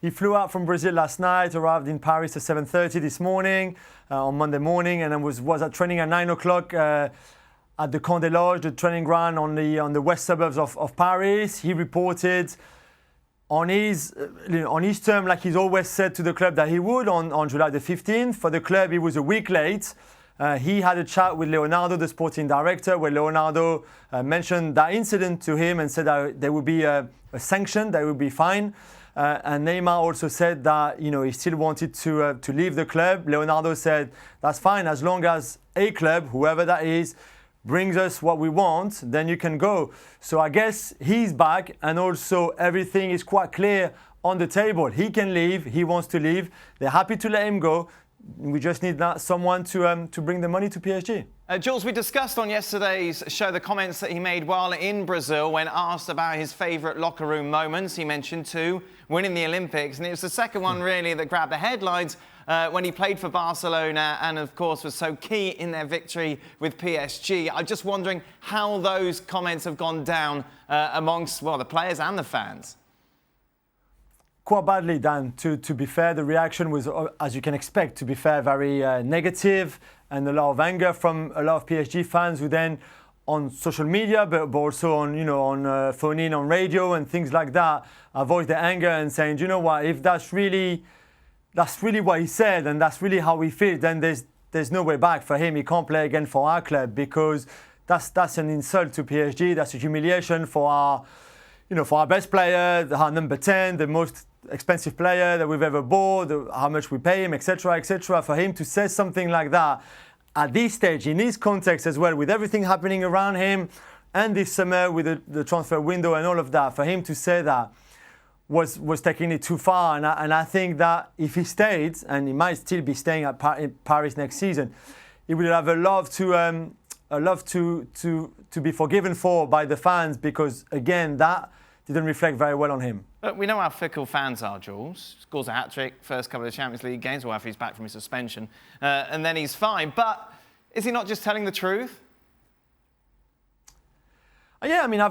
He flew out from Brazil last night, arrived in Paris at 7:30 this morning, on Monday morning, and then was at training at 9 o'clock at the Camp des Loges, the training ground on the west suburbs of Paris. He reported on his term, like he's always said to the club that he would, on July the 15th. For the club, he was a week late. He had a chat with Leonardo, the sporting director, where Leonardo mentioned that incident to him and said that there would be a sanction, there would be fine. And Neymar also said that he still wanted to leave the club. Leonardo said that's fine as long as a club, whoever that is, brings us what we want, then you can go. So I guess he's back, and also everything is quite clear on the table. He can leave. He wants to leave. They're happy to let him go. We just need someone to bring the money to PSG. Jules, we discussed on yesterday's show the comments that he made while in Brazil when asked about his favourite locker room moments. He mentioned two, winning the Olympics, and it was the second one really that grabbed the headlines when he played for Barcelona and, of course, was so key in their victory with PSG. I'm just wondering how those comments have gone down amongst, well, the players and the fans. Quite badly, Dan. To be fair, the reaction was, as you can expect, to be fair, very negative, and a lot of anger from a lot of PSG fans who then, on social media, but also on phone in, on radio and things like that, voiced their anger and saying, you know what, if that's really what he said and that's really how he feels, then there's no way back for him. He can't play again for our club, because that's an insult to PSG. That's a humiliation for our best player, our number 10, the most expensive player that we've ever bought, how much we pay him, etc., etc. For him to say something like that at this stage, in his context as well, with everything happening around him, and this summer with the transfer window and all of that, for him to say that was taking it too far. And I think that if he stayed, and he might still be staying at Paris next season, he would have a love to be forgiven for by the fans, because again, that didn't reflect very well on him. But we know how fickle fans are, Jules. Scores a hat-trick, first couple of Champions League games, well, after he's back from his suspension, and then he's fine. But is he not just telling the truth? Yeah, I mean,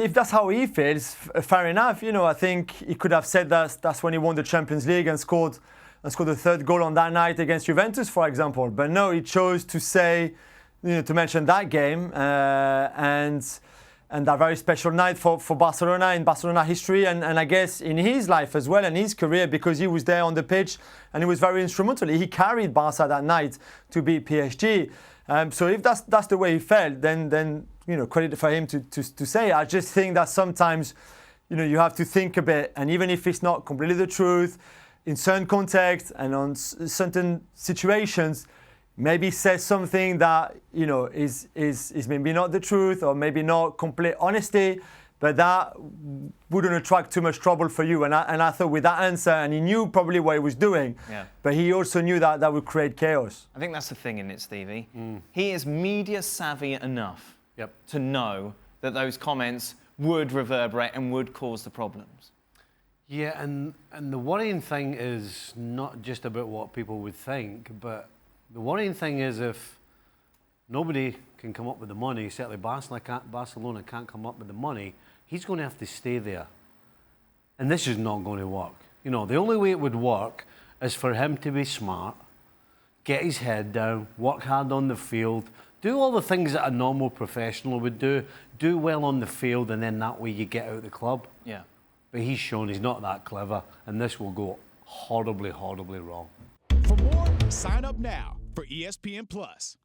if that's how he feels, fair enough. I think he could have said that's when he won the Champions League and scored the third goal on that night against Juventus, for example. But no, he chose to say, to mention that game and that very special night for Barcelona, in Barcelona history, and I guess in his life as well and his career, because he was there on the pitch and he was very instrumental. He carried Barca that night to beat PSG. So if that's the way he felt, then credit for him to say. I just think that sometimes you have to think a bit, and even if it's not completely the truth, in certain contexts and on certain situations, maybe says something that is maybe not the truth, or maybe not complete honesty, but that wouldn't attract too much trouble for you. And I thought with that answer, and he knew probably what he was doing, but he also knew that would create chaos. I think that's the thing in it, Stevie. He is media savvy enough to know that those comments would reverberate and would cause the problems. Yeah, and the worrying thing is not just about what people would think, but the worrying thing is if nobody can come up with the money, certainly Barcelona can't come up with the money, he's going to have to stay there. And this is not going to work. The only way it would work is for him to be smart, get his head down, work hard on the field, do all the things that a normal professional would do well on the field, and then that way you get out of the club. Yeah. But he's shown he's not that clever, and this will go horribly, horribly wrong. For more, sign up now for ESPN Plus.